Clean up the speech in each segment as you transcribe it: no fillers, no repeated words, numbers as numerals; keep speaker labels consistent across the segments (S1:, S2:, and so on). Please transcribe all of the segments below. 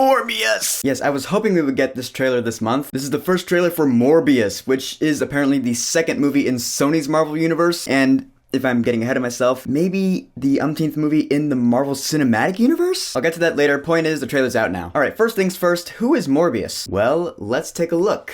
S1: Morbius! Yes, I was hoping we would get this trailer this month. This is the first trailer for Morbius, which is apparently the second movie in Sony's Marvel Universe, and if I'm getting ahead of myself, maybe the umpteenth movie in the Marvel Cinematic Universe? I'll get to that later. Point is, the trailer's out now. Alright, first things first, who is Morbius? Well, let's take a look.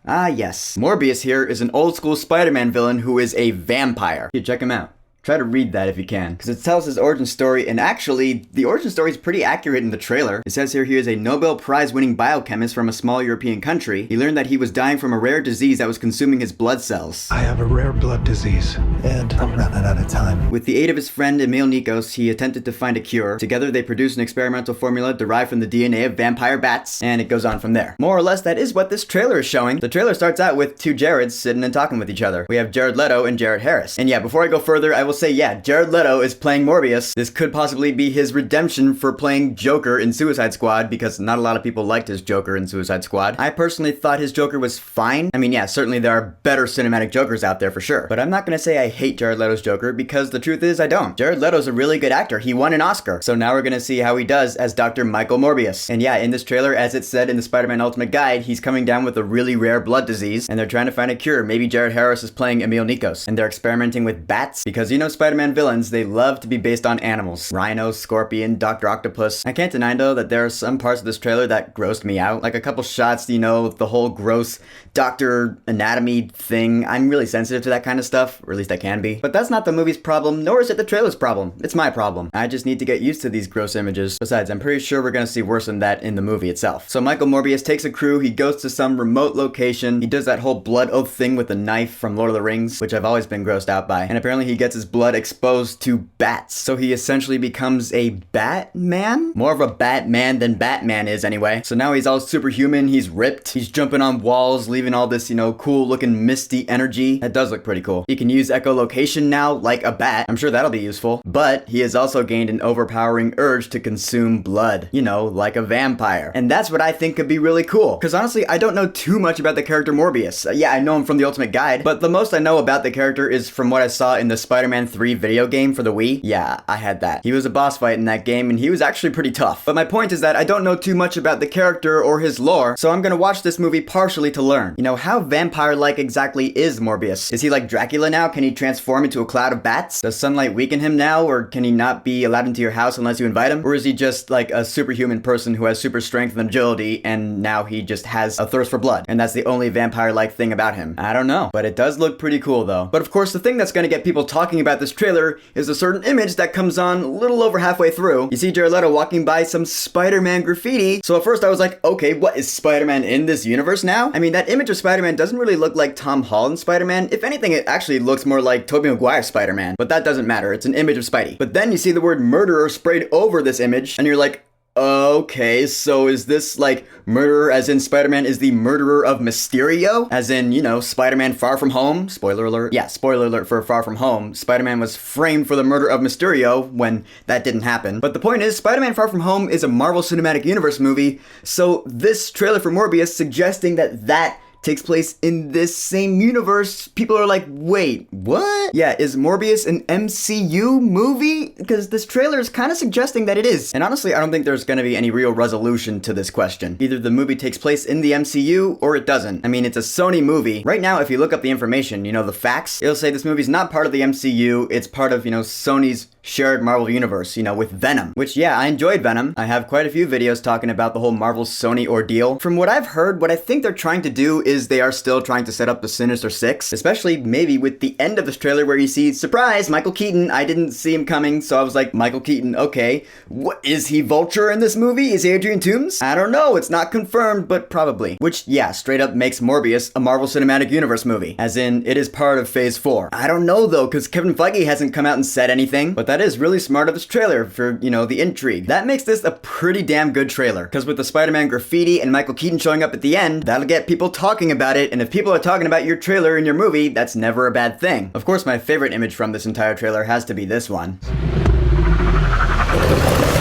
S1: Ah yes, Morbius here is an old school Spider-Man villain who is a vampire. Here, check him out. Try to read that if you can, because it tells his origin story, and actually, the origin story is pretty accurate in the trailer. It says here he is a Nobel Prize-winning biochemist from a small European country. He learned that he was dying from a rare disease that was consuming his blood cells.
S2: I have a rare blood disease, and I'm running out of time.
S1: With the aid of his friend Emil Nikos, he attempted to find a cure. Together, they produced an experimental formula derived from the DNA of vampire bats, and it goes on from there. More or less, that is what this trailer is showing. The trailer starts out with two Jareds sitting and talking with each other. We have Jared Leto and Jared Harris. And yeah, before I go further, I will say, yeah, Jared Leto is playing Morbius. This could possibly be his redemption for playing Joker in Suicide Squad, because not a lot of people liked his Joker in Suicide Squad. I personally thought his Joker was fine. I mean, yeah, certainly there are better cinematic Jokers out there for sure. But I'm not gonna say I hate Jared Leto's Joker, because the truth is I don't. Jared Leto's a really good actor. He won an Oscar. So now we're gonna see how he does as Dr. Michael Morbius. And yeah, in this trailer, as it said in the Spider-Man Ultimate Guide, he's coming down with a really rare blood disease, and they're trying to find a cure. Maybe Jared Harris is playing Emil Nikos, and they're experimenting with bats, because you know Spider-Man villains, they love to be based on animals. Rhino, Scorpion, Dr. Octopus. I can't deny though that there are some parts of this trailer that grossed me out. Like a couple shots, you know, the whole gross Dr. Anatomy thing. I'm really sensitive to that kind of stuff, or at least I can be. But that's not the movie's problem, nor is it the trailer's problem. It's my problem. I just need to get used to these gross images. Besides, I'm pretty sure we're gonna see worse than that in the movie itself. So Michael Morbius takes a crew, he goes to some remote location, he does that whole blood oath thing with a knife from Lord of the Rings, which I've always been grossed out by. And apparently he gets his blood exposed to bats. So he essentially becomes a Batman? More of a Batman than Batman is anyway. So now he's all superhuman, he's ripped, he's jumping on walls, leaving all this, you know, cool looking misty energy. That does look pretty cool. He can use echolocation now like a bat. I'm sure that'll be useful. But he has also gained an overpowering urge to consume blood. You know, like a vampire. And that's what I think could be really cool. Because honestly, I don't know too much about the character Morbius. Yeah, I know him from the Ultimate Guide, but the most I know about the character is from what I saw in the Spider-Man 3 video game for the Wii. Yeah, I had that. He was a boss fight in that game, and he was actually pretty tough. But my point is that I don't know too much about the character or his lore, so I'm gonna watch this movie partially to learn. You know, how vampire-like exactly is Morbius? Is he like Dracula now? Can he transform into a cloud of bats? Does sunlight weaken him now, or can he not be allowed into your house unless you invite him? Or is he just like a superhuman person who has super strength and agility, and now he just has a thirst for blood, and that's the only vampire-like thing about him? I don't know, but it does look pretty cool though. But of course, the thing that's gonna get people talking about this trailer is a certain image that comes on a little over halfway through. You see Jared Leto walking by some Spider-Man graffiti. So at first I was like, okay, what, is Spider-Man in this universe now? I mean, that image of Spider-Man doesn't really look like Tom Holland's Spider-Man. If anything, it actually looks more like Tobey Maguire's Spider-Man. But that doesn't matter. It's an image of Spidey. But then you see the word murderer sprayed over this image, and you're like, okay, so is this like murderer as in Spider-Man is the murderer of Mysterio? As in, you know, Spider-Man Far From Home? Spoiler alert. Yeah, spoiler alert for Far From Home. Spider-Man was framed for the murder of Mysterio when that didn't happen. But the point is, Spider-Man Far From Home is a Marvel Cinematic Universe movie, so this trailer for Morbius suggesting that takes place in this same universe, people are like, wait, what? Yeah, is Morbius an MCU movie? Because this trailer is kind of suggesting that it is. And honestly, I don't think there's gonna be any real resolution to this question. Either the movie takes place in the MCU or it doesn't. I mean, it's a Sony movie. Right now, if you look up the information, you know, the facts, it'll say this movie's not part of the MCU, it's part of, you know, Sony's shared Marvel universe, you know, with Venom. Which, yeah, I enjoyed Venom. I have quite a few videos talking about the whole Marvel-Sony ordeal. From what I've heard, what I think they're trying to do is they are still trying to set up the Sinister Six, especially maybe with the end of this trailer where you see, surprise, Michael Keaton. I didn't see him coming, so I was like, Michael Keaton, okay. What, is he Vulture in this movie? Is he Adrian Toomes? I don't know, it's not confirmed, but probably. Which, yeah, straight up makes Morbius a Marvel Cinematic Universe movie, as in, it is part of Phase 4. I don't know though, because Kevin Feige hasn't come out and said anything, but that is really smart of this trailer for, you know, the intrigue. That makes this a pretty damn good trailer, because with the Spider-Man graffiti and Michael Keaton showing up at the end, that'll get people talking about it, and if people are talking about your trailer in your movie, that's never a bad thing. Of course, my favorite image from this entire trailer has to be this one.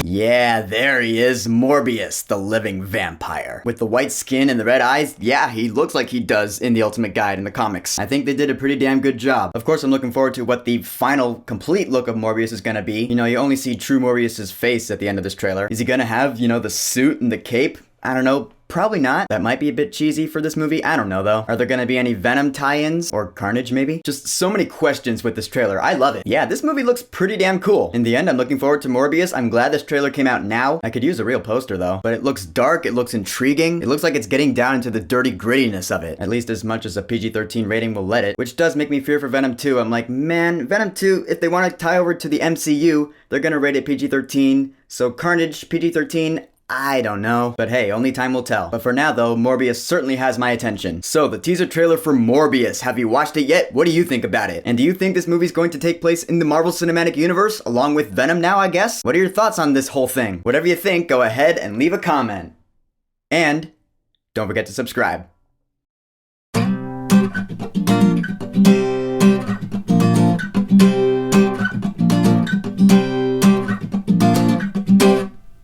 S1: Yeah, there he is, Morbius, the living vampire. With the white skin and the red eyes, yeah, he looks like he does in the Ultimate Guide in the comics. I think they did a pretty damn good job. Of course, I'm looking forward to what the final, complete look of Morbius is gonna be. You know, you only see true Morbius's face at the end of this trailer. Is he gonna have, you know, the suit and the cape? I don't know. Probably not. That might be a bit cheesy for this movie. I don't know though. Are there gonna be any Venom tie-ins? Or Carnage maybe? Just so many questions with this trailer. I love it. Yeah, this movie looks pretty damn cool. In the end, I'm looking forward to Morbius. I'm glad this trailer came out now. I could use a real poster though. But it looks dark, it looks intriguing. It looks like it's getting down into the dirty grittiness of it. At least as much as a PG-13 rating will let it. Which does make me fear for Venom 2. I'm like, man, Venom 2, if they want to tie over to the MCU, they're gonna rate it PG-13. So Carnage, PG-13, I don't know. But hey, only time will tell. But for now though, Morbius certainly has my attention. So the teaser trailer for Morbius, have you watched it yet? What do you think about it? And do you think this movie's going to take place in the Marvel Cinematic Universe, along with Venom now, I guess? What are your thoughts on this whole thing? Whatever you think, go ahead and leave a comment. And don't forget to subscribe.